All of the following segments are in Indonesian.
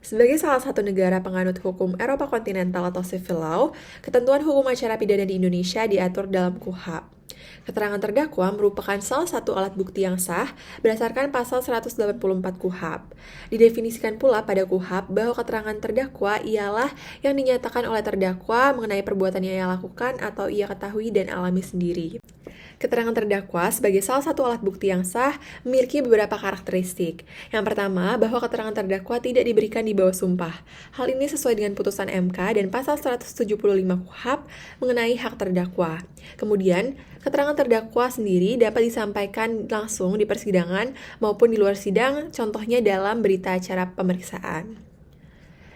Sebagai salah satu negara penganut hukum Eropa kontinental atau civil law, ketentuan hukum acara pidana di Indonesia diatur dalam KUHP. Keterangan terdakwa merupakan salah satu alat bukti yang sah berdasarkan pasal 184 KUHP. Didefinisikan pula pada KUHP bahwa keterangan terdakwa ialah yang dinyatakan oleh terdakwa mengenai perbuatan yang ia lakukan atau ia ketahui dan alami sendiri. Keterangan terdakwa sebagai salah satu alat bukti yang sah memiliki beberapa karakteristik. Yang pertama, bahwa keterangan terdakwa tidak diberikan di bawah sumpah. Hal ini sesuai dengan putusan MK dan pasal 175 KUHP mengenai hak terdakwa. Kemudian, keterangan terdakwa sendiri dapat disampaikan langsung di persidangan maupun di luar sidang, contohnya dalam berita acara pemeriksaan.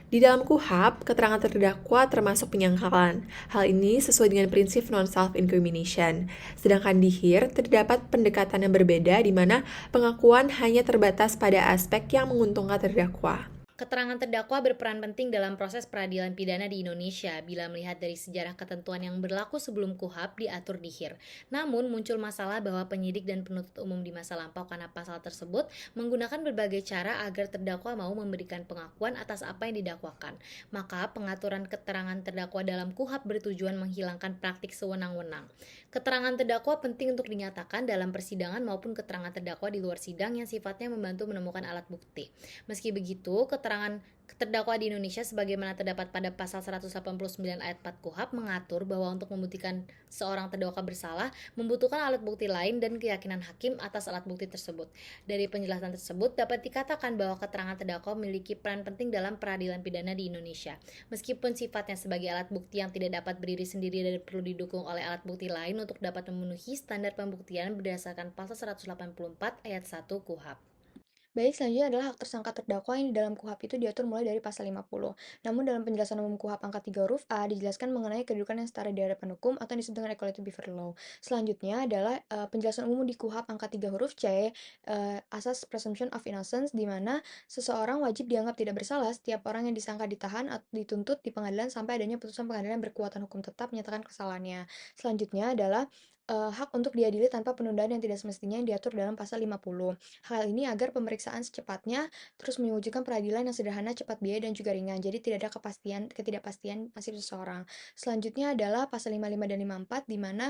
Di dalam KUHP, keterangan terdakwa termasuk penyangkalan. Hal ini sesuai dengan prinsip non-self-incrimination. Sedangkan di HIR, terdapat pendekatan yang berbeda di mana pengakuan hanya terbatas pada aspek yang menguntungkan terdakwa. Keterangan terdakwa berperan penting dalam proses peradilan pidana di Indonesia bila melihat dari sejarah ketentuan yang berlaku sebelum KUHP diatur di HIR. Namun muncul masalah bahwa penyidik dan penuntut umum di masa lampau karena pasal tersebut menggunakan berbagai cara agar terdakwa mau memberikan pengakuan atas apa yang didakwakan. Maka pengaturan keterangan terdakwa dalam KUHP bertujuan menghilangkan praktik sewenang-wenang. Keterangan terdakwa penting untuk dinyatakan dalam persidangan maupun keterangan terdakwa di luar sidang yang sifatnya membantu menemukan alat bukti. Meski begitu, keterangan terdakwa di Indonesia sebagaimana terdapat pada pasal 189 ayat 4 KUHP mengatur bahwa untuk membuktikan seorang terdakwa bersalah membutuhkan alat bukti lain dan keyakinan hakim atas alat bukti tersebut. Dari penjelasan tersebut dapat dikatakan bahwa keterangan terdakwa memiliki peran penting dalam peradilan pidana di Indonesia. Meskipun sifatnya sebagai alat bukti yang tidak dapat berdiri sendiri dan perlu didukung oleh alat bukti lain untuk dapat memenuhi standar pembuktian berdasarkan pasal 184 ayat 1 KUHP. Baik, selanjutnya adalah hak tersangka terdakwa yang di dalam KUHP itu diatur mulai dari pasal 50. Namun dalam penjelasan umum KUHP angka 3 huruf A dijelaskan mengenai kedudukan yang setara di hadapan hukum atau disebut dengan equality before the law. Selanjutnya adalah penjelasan umum di KUHP angka 3 huruf C, asas presumption of innocence, di mana seseorang wajib dianggap tidak bersalah setiap orang yang disangka ditahan atau dituntut di pengadilan sampai adanya putusan pengadilan berkekuatan hukum tetap menyatakan kesalahannya. Selanjutnya adalah hak untuk diadili tanpa penundaan yang tidak semestinya yang diatur dalam pasal 50. Hal ini agar pemeriksaan secepatnya terus mewujudkan peradilan yang sederhana, cepat, biaya, dan juga ringan. Jadi tidak ada ketidakpastian nasib seseorang. Selanjutnya adalah pasal 55 dan 54 di mana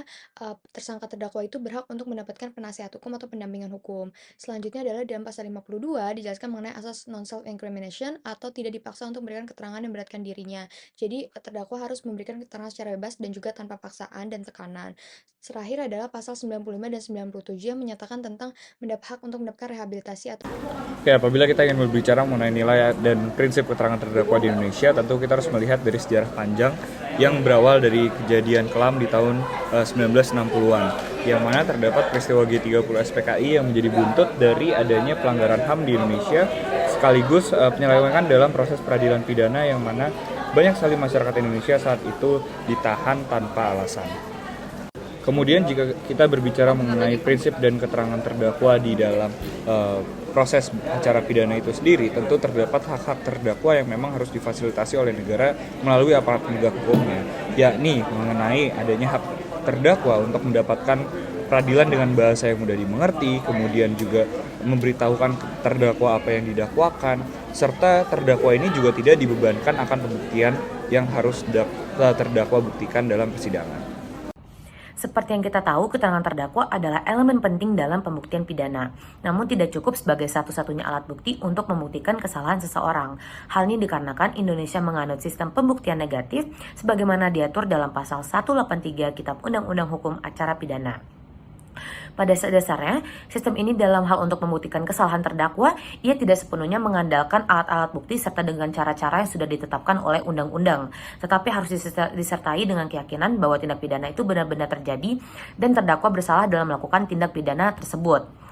tersangka terdakwa itu berhak untuk mendapatkan penasihat hukum atau pendampingan hukum. Selanjutnya adalah dalam pasal 52 dijelaskan mengenai asas non self incrimination atau tidak dipaksa untuk memberikan keterangan yang memberatkan dirinya. Jadi terdakwa harus memberikan keterangan secara bebas dan juga tanpa paksaan dan tekanan. Terakhir adalah pasal 95 dan 97 yang menyatakan tentang hak untuk mendapatkan rehabilitasi atau. Ya, apabila kita ingin berbicara mengenai nilai dan prinsip keterangan terdakwa di Indonesia, tentu kita harus melihat dari sejarah panjang yang berawal dari kejadian kelam di tahun 1960-an, yang mana terdapat peristiwa G30 SPKI yang menjadi buntut dari adanya pelanggaran HAM di Indonesia, sekaligus penyelewengan dalam proses peradilan pidana yang mana banyak sekali masyarakat Indonesia saat itu ditahan tanpa alasan. Kemudian jika kita berbicara mengenai prinsip dan keterangan terdakwa di dalam proses acara pidana itu sendiri, tentu terdapat hak-hak terdakwa yang memang harus difasilitasi oleh negara melalui aparat penegak hukumnya, yakni mengenai adanya hak terdakwa untuk mendapatkan peradilan dengan bahasa yang mudah dimengerti, kemudian juga memberitahukan terdakwa apa yang didakwakan, serta terdakwa ini juga tidak dibebankan akan pembuktian yang harus terdakwa buktikan dalam persidangan. Seperti yang kita tahu, keterangan terdakwa adalah elemen penting dalam pembuktian pidana, namun tidak cukup sebagai satu-satunya alat bukti untuk membuktikan kesalahan seseorang. Hal ini dikarenakan Indonesia menganut sistem pembuktian negatif sebagaimana diatur dalam pasal 183 Kitab Undang-Undang Hukum Acara Pidana. Pada dasarnya, sistem ini dalam hal untuk membuktikan kesalahan terdakwa, ia tidak sepenuhnya mengandalkan alat-alat bukti serta dengan cara-cara yang sudah ditetapkan oleh undang-undang, tetapi harus disertai dengan keyakinan bahwa tindak pidana itu benar-benar terjadi dan terdakwa bersalah dalam melakukan tindak pidana tersebut.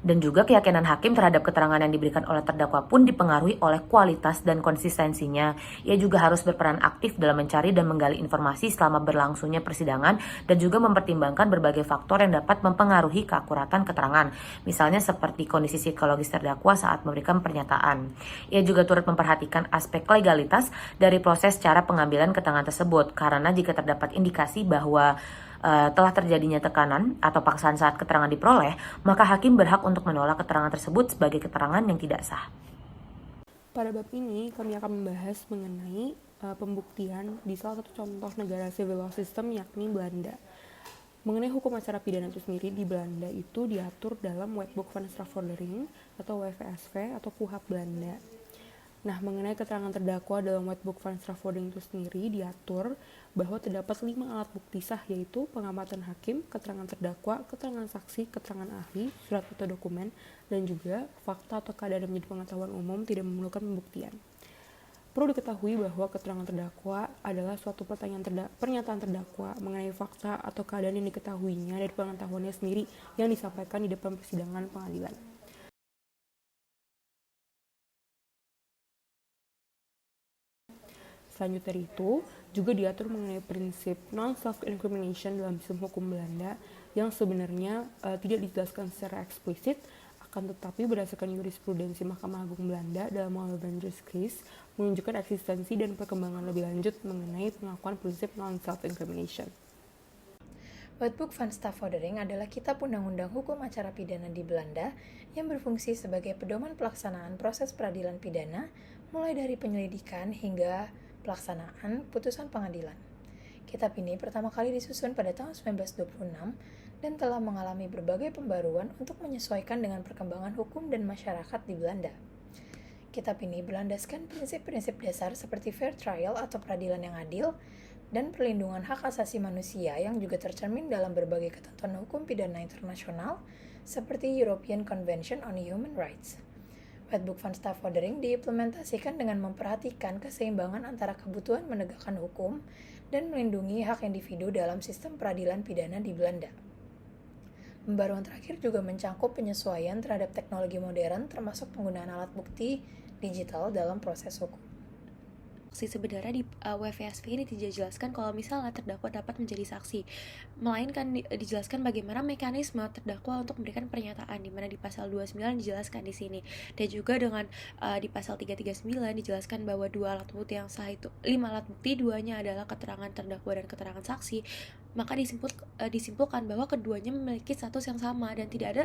Dan juga keyakinan hakim terhadap keterangan yang diberikan oleh terdakwa pun dipengaruhi oleh kualitas dan konsistensinya. Ia juga harus berperan aktif dalam mencari dan menggali informasi selama berlangsungnya persidangan dan juga mempertimbangkan berbagai faktor yang dapat mempengaruhi keakuratan keterangan, misalnya seperti kondisi psikologis terdakwa saat memberikan pernyataan. Ia juga turut memperhatikan aspek legalitas dari proses cara pengambilan keterangan tersebut, karena jika terdapat indikasi bahwa telah terjadinya tekanan atau paksaan saat keterangan diperoleh, maka hakim berhak untuk menolak keterangan tersebut sebagai keterangan yang tidak sah. Pada bab ini, kami akan membahas mengenai pembuktian di salah satu contoh negara civil law system, yakni Belanda. Mengenai hukum acara pidana itu sendiri, di Belanda itu diatur dalam Wetboek van Strafvordering atau WVSV atau KUHP Belanda. Nah, mengenai keterangan terdakwa dalam Wetboek van Strafvordering itu sendiri diatur bahwa terdapat 5 alat bukti sah, yaitu pengamatan hakim, keterangan terdakwa, keterangan saksi, keterangan ahli, surat atau dokumen, dan juga fakta atau keadaan yang menjadi pengetahuan umum tidak memerlukan pembuktian. Perlu diketahui bahwa keterangan terdakwa adalah suatu pernyataan terdakwa mengenai fakta atau keadaan yang diketahuinya dari pengetahuannya sendiri yang disampaikan di depan persidangan pengadilan. Selanjutnya dari itu, juga diatur mengenai prinsip non-self-incrimination dalam sistem hukum Belanda yang sebenarnya tidak dijelaskan secara eksplisit, akan tetapi berdasarkan jurisprudensi Mahkamah Agung Belanda dalam Malvenders case menunjukkan eksistensi dan perkembangan lebih lanjut mengenai pengakuan prinsip non-self-incrimination. Wetboek van Strafvordering adalah kitab undang-undang hukum acara pidana di Belanda yang berfungsi sebagai pedoman pelaksanaan proses peradilan pidana mulai dari penyelidikan hingga pelaksanaan putusan pengadilan. Kitab ini pertama kali disusun pada tahun 1926 dan telah mengalami berbagai pembaruan untuk menyesuaikan dengan perkembangan hukum dan masyarakat di Belanda. Kitab ini berlandaskan prinsip-prinsip dasar seperti fair trial atau peradilan yang adil dan perlindungan hak asasi manusia yang juga tercermin dalam berbagai ketentuan hukum pidana internasional seperti European Convention on Human Rights. Wetboek van Strafvordering diimplementasikan dengan memperhatikan keseimbangan antara kebutuhan menegakkan hukum dan melindungi hak individu dalam sistem peradilan pidana di Belanda. Pembaruan terakhir juga mencakup penyesuaian terhadap teknologi modern termasuk penggunaan alat bukti digital dalam proses hukum. Sebenarnya di WVSV ini tidak dijelaskan kalau misalnya terdakwa dapat menjadi saksi, melainkan dijelaskan bagaimana mekanisme terdakwa untuk memberikan pernyataan, di mana di pasal 29 dijelaskan di sini, dan juga dengan di pasal 339 dijelaskan bahwa 2 alat bukti yang sah itu 5 alat bukti, 2-nya adalah keterangan terdakwa dan keterangan saksi, maka disimpulkan bahwa keduanya memiliki status yang sama dan tidak ada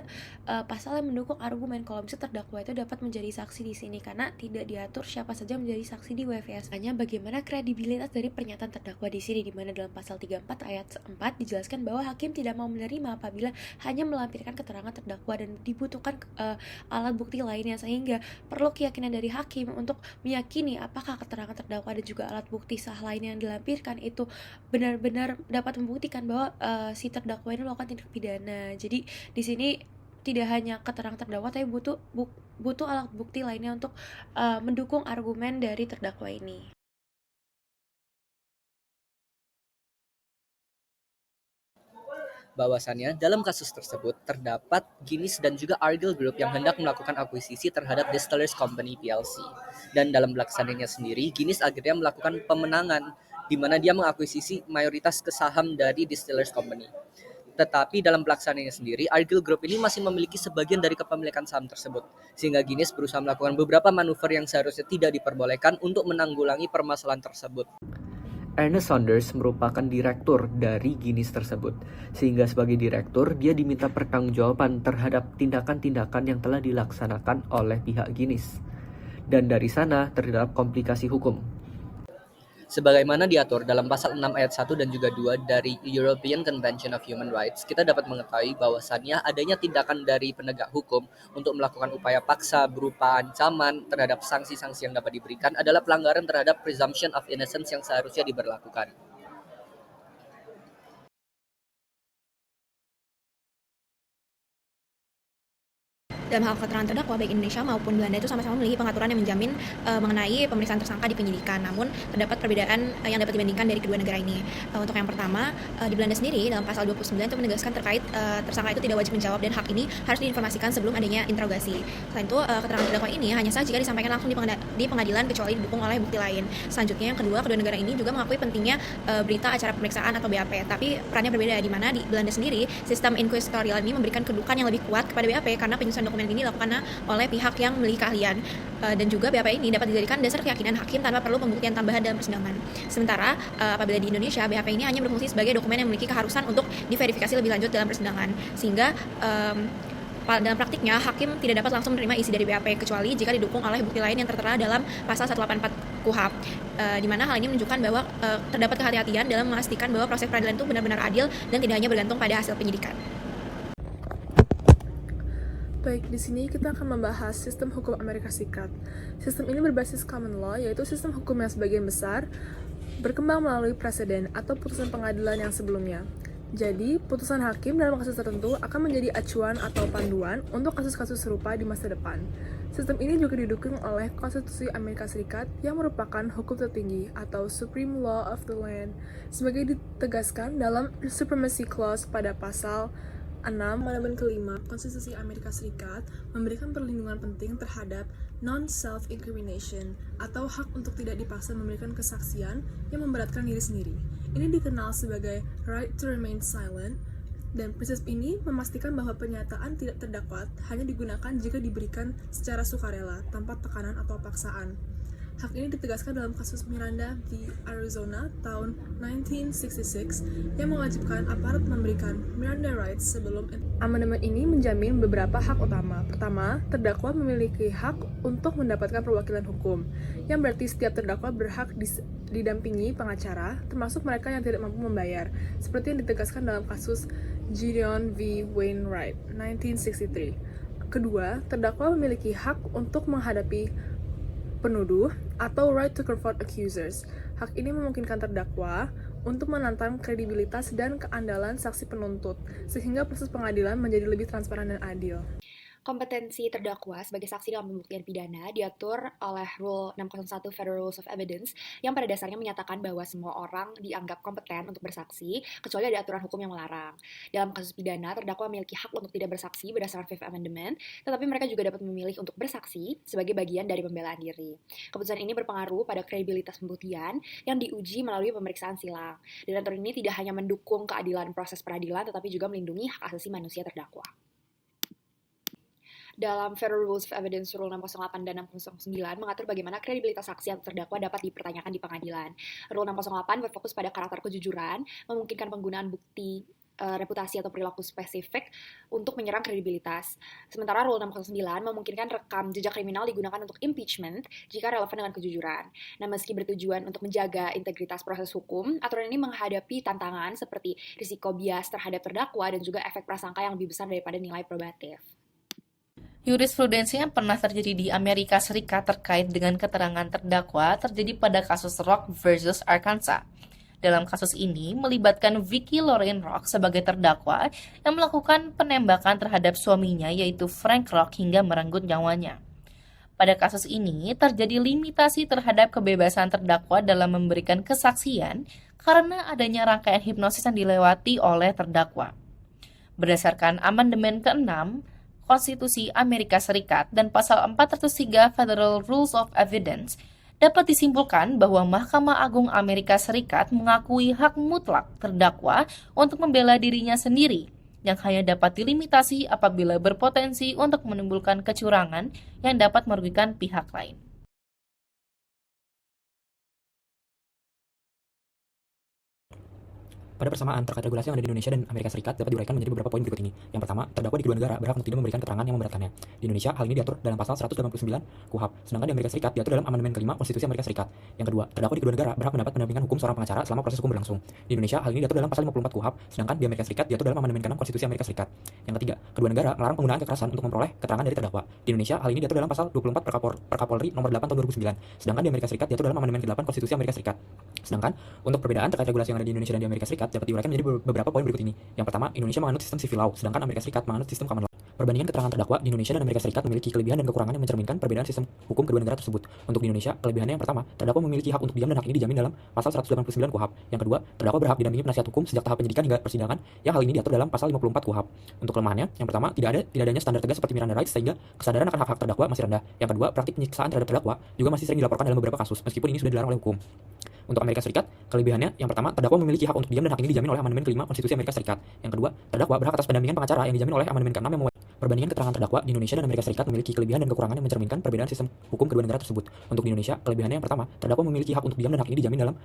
pasal yang mendukung argumen kalau misalnya terdakwa itu dapat menjadi saksi di sini, karena tidak diatur siapa saja menjadi saksi di WVS. Hanya bagaimana kredibilitas dari pernyataan terdakwa di sini, di mana dalam pasal 34 ayat 4 dijelaskan bahwa hakim tidak mau menerima apabila hanya melampirkan keterangan terdakwa dan dibutuhkan alat bukti lainnya, sehingga perlu keyakinan dari hakim untuk meyakini apakah keterangan terdakwa dan juga alat bukti sah lainnya yang dilampirkan itu benar-benar dapat membuktikan bahwa si terdakwa ini melakukan tindak pidana. Jadi di sini tidak hanya keterangan terdakwa, tapi butuh alat bukti lainnya untuk mendukung argumen dari terdakwa ini. Bahwasannya, dalam kasus tersebut terdapat Guinness dan juga Argyll Group yang hendak melakukan akuisisi terhadap Distillers Company PLC. Dan dalam pelaksananya sendiri, Guinness akhirnya melakukan pemenangan, di mana dia mengakuisisi mayoritas saham dari Distillers Company. Tetapi dalam pelaksanaannya sendiri, Argyll Group ini masih memiliki sebagian dari kepemilikan saham tersebut, sehingga Guinness berusaha melakukan beberapa manuver yang seharusnya tidak diperbolehkan untuk menanggulangi permasalahan tersebut. Ernest Saunders merupakan direktur dari Guinness tersebut, sehingga sebagai direktur dia diminta pertanggungjawaban terhadap tindakan-tindakan yang telah dilaksanakan oleh pihak Guinness. Dan dari sana terdapat komplikasi hukum. Sebagaimana diatur dalam pasal 6 ayat 1 dan juga 2 dari European Convention of Human Rights, kita dapat mengetahui bahwasannya adanya tindakan dari penegak hukum untuk melakukan upaya paksa berupa ancaman terhadap sanksi-sanksi yang dapat diberikan adalah pelanggaran terhadap presumption of innocence yang seharusnya diberlakukan. Dalam hal keterangan terdakwa, baik Indonesia maupun Belanda itu sama-sama memiliki pengaturan yang menjamin mengenai pemeriksaan tersangka di penyidikan. Namun terdapat perbedaan yang dapat dibandingkan dari kedua negara ini. Untuk yang pertama, di Belanda sendiri dalam pasal 29 itu menegaskan terkait tersangka itu tidak wajib menjawab dan hak ini harus diinformasikan sebelum adanya interogasi. Selain itu, keterangan terdakwa ini hanya sah jika disampaikan langsung di pengadilan kecuali didukung oleh bukti lain. Selanjutnya yang kedua negara ini juga mengakui pentingnya berita acara pemeriksaan atau BAP. Tapi perannya berbeda, di mana di Belanda sendiri sistem inquisitorial ini memberikan kedudukan yang lebih kuat kepada BAP karena penyusunan dokumen dokumen ini dilakukan oleh pihak yang memiliki keahlian. Dan juga BAP ini dapat dijadikan dasar keyakinan hakim tanpa perlu pembuktian tambahan dalam persidangan. Sementara apabila di Indonesia, BAP ini hanya berfungsi sebagai dokumen yang memiliki keharusan untuk diverifikasi lebih lanjut dalam persidangan, sehingga dalam praktiknya, hakim tidak dapat langsung menerima isi dari BAP kecuali jika didukung oleh bukti lain yang tertera dalam pasal 184 KUHP, di mana hal ini menunjukkan bahwa terdapat kehati-hatian dalam memastikan bahwa proses peradilan itu benar-benar adil dan tidak hanya bergantung pada hasil penyidikan. Baik, di sini kita akan membahas sistem hukum Amerika Serikat. Sistem ini berbasis common law, yaitu sistem hukum yang sebagian besar berkembang melalui preseden atau putusan pengadilan yang sebelumnya. Jadi, putusan hakim dalam kasus tertentu akan menjadi acuan atau panduan untuk kasus-kasus serupa di masa depan. Sistem ini juga didukung oleh Konstitusi Amerika Serikat yang merupakan hukum tertinggi atau Supreme Law of the Land, sebagai ditegaskan dalam Supremacy Clause pada pasal 6 Amandemen kelima Konstitusi Amerika Serikat memberikan perlindungan penting terhadap non-self-incrimination atau hak untuk tidak dipaksa memberikan kesaksian yang memberatkan diri sendiri. Ini dikenal sebagai right to remain silent, dan prinsip ini memastikan bahwa pernyataan tidak terdakwa hanya digunakan jika diberikan secara sukarela, tanpa tekanan atau paksaan. Hak ini ditegaskan dalam kasus Miranda v. Arizona tahun 1966 yang mewajibkan aparat memberikan Miranda rights sebelum amandemen ini menjamin beberapa hak utama. Pertama, terdakwa memiliki hak untuk mendapatkan perwakilan hukum, yang berarti setiap terdakwa berhak didampingi pengacara, termasuk mereka yang tidak mampu membayar, seperti yang ditegaskan dalam kasus Gideon v. Wainwright 1963. Kedua, terdakwa memiliki hak untuk menghadapi penuduh atau right to confront accusers. Hak ini memungkinkan terdakwa untuk menantang kredibilitas dan keandalan saksi penuntut, sehingga proses pengadilan menjadi lebih transparan dan adil. Kompetensi terdakwa sebagai saksi dalam pembuktian pidana diatur oleh Rule 601 Federal Rules of Evidence yang pada dasarnya menyatakan bahwa semua orang dianggap kompeten untuk bersaksi kecuali ada aturan hukum yang melarang. Dalam kasus pidana, terdakwa memiliki hak untuk tidak bersaksi berdasarkan Fifth Amendment, tetapi mereka juga dapat memilih untuk bersaksi sebagai bagian dari pembelaan diri. Keputusan ini berpengaruh pada kredibilitas pembuktian yang diuji melalui pemeriksaan silang. Dan aturan ini tidak hanya mendukung keadilan proses peradilan, tetapi juga melindungi hak asasi manusia terdakwa. Dalam Federal Rules of Evidence Rule 608 dan 609 mengatur bagaimana kredibilitas saksi atau terdakwa dapat dipertanyakan di pengadilan. Rule 608 berfokus pada karakter kejujuran, memungkinkan penggunaan bukti reputasi atau perilaku spesifik untuk menyerang kredibilitas. Sementara Rule 609 memungkinkan rekam jejak kriminal digunakan untuk impeachment jika relevan dengan kejujuran. Nah, meski bertujuan untuk menjaga integritas proses hukum, aturan ini menghadapi tantangan seperti risiko bias terhadap terdakwa dan juga efek prasangka yang lebih besar daripada nilai probatif. Jurisprudensi yang pernah terjadi di Amerika Serikat terkait dengan keterangan terdakwa terjadi pada kasus Rock versus Arkansas. Dalam kasus ini melibatkan Vicki Lorraine Rock sebagai terdakwa yang melakukan penembakan terhadap suaminya yaitu Frank Rock hingga merenggut nyawanya. Pada kasus ini terjadi limitasi terhadap kebebasan terdakwa dalam memberikan kesaksian karena adanya rangkaian hipnosis yang dilewati oleh terdakwa. Berdasarkan amandemen ke-6 Konstitusi Amerika Serikat dan pasal 403 Federal Rules of Evidence, dapat disimpulkan bahwa Mahkamah Agung Amerika Serikat mengakui hak mutlak terdakwa untuk membela dirinya sendiri, yang hanya dapat dilimitasi apabila berpotensi untuk menimbulkan kecurangan yang dapat merugikan pihak lain. Pada persamaan terkait regulasi yang ada di Indonesia dan Amerika Serikat dapat diuraikan menjadi beberapa poin berikut ini. Yang pertama, terdakwa di kedua negara berhak untuk tidak memberikan keterangan yang memberatkannya. Di Indonesia, hal ini diatur dalam pasal 189 KUHP, sedangkan di Amerika Serikat diatur dalam amandemen kelima Konstitusi Amerika Serikat. Yang kedua, terdakwa di kedua negara berhak mendapat pendampingan hukum seorang pengacara selama proses hukum berlangsung. Di Indonesia, hal ini diatur dalam pasal 54 KUHP, sedangkan di Amerika Serikat diatur dalam amandemen ke-6 Konstitusi Amerika Serikat. Yang ketiga, kedua negara melarang penggunaan kekerasan untuk memperoleh keterangan dari terdakwa. Di Indonesia, hal ini diatur dalam pasal 24 Perkapolri nomor 8 tahun 2009, sedangkan di Amerika Serikat diatur dalam amandemen ke-8 Konstitusi Amerika Serikat. Sedangkan untuk perbedaan terkait regulasi yang ada di Indonesia dan di Amerika Serikat dapat diuraikan menjadi beberapa poin berikut ini. Yang pertama, Indonesia menganut sistem civil law, sedangkan Amerika Serikat menganut sistem common law. Perbandingan keterangan terdakwa di Indonesia dan Amerika Serikat memiliki kelebihan dan kekurangan yang mencerminkan perbedaan sistem hukum kedua negara tersebut. Untuk di Indonesia, kelebihannya yang pertama, terdakwa memiliki hak untuk diam dan hak ini dijamin dalam pasal 189 KUHP. Yang kedua, terdakwa berhak didampingi penasihat hukum sejak tahap penyidikan hingga persidangan, yang hal ini diatur dalam pasal 54 KUHP. Untuk kelemahannya, yang pertama, tidak adanya standar tegas seperti Miranda rights sehingga kesadaran akan hak-hak terdakwa masih rendah. Yang kedua, praktik penyiksaan terhadap terdakwa juga masih sering dilaporkan dalam beberapa kasus meskipun ini sudah dilarang oleh hukum. Untuk Amerika Serikat, kelebihannya yang pertama, terdakwa memiliki hak untuk diam dan hak ini dijamin oleh amandemen kelima Konstitusi Amerika Serikat. Yang kedua, terdakwa berhak atas pendampingan pengacara yang dijamin oleh amandemen ke-6 yang Perbandingan keterangan terdakwa di Indonesia dan Amerika Serikat memiliki kelebihan dan kekurangan yang mencerminkan perbedaan sistem hukum kedua negara tersebut. Untuk di Indonesia, kelebihannya yang pertama, terdakwa memiliki hak untuk diam dan hak ini dijamin dalam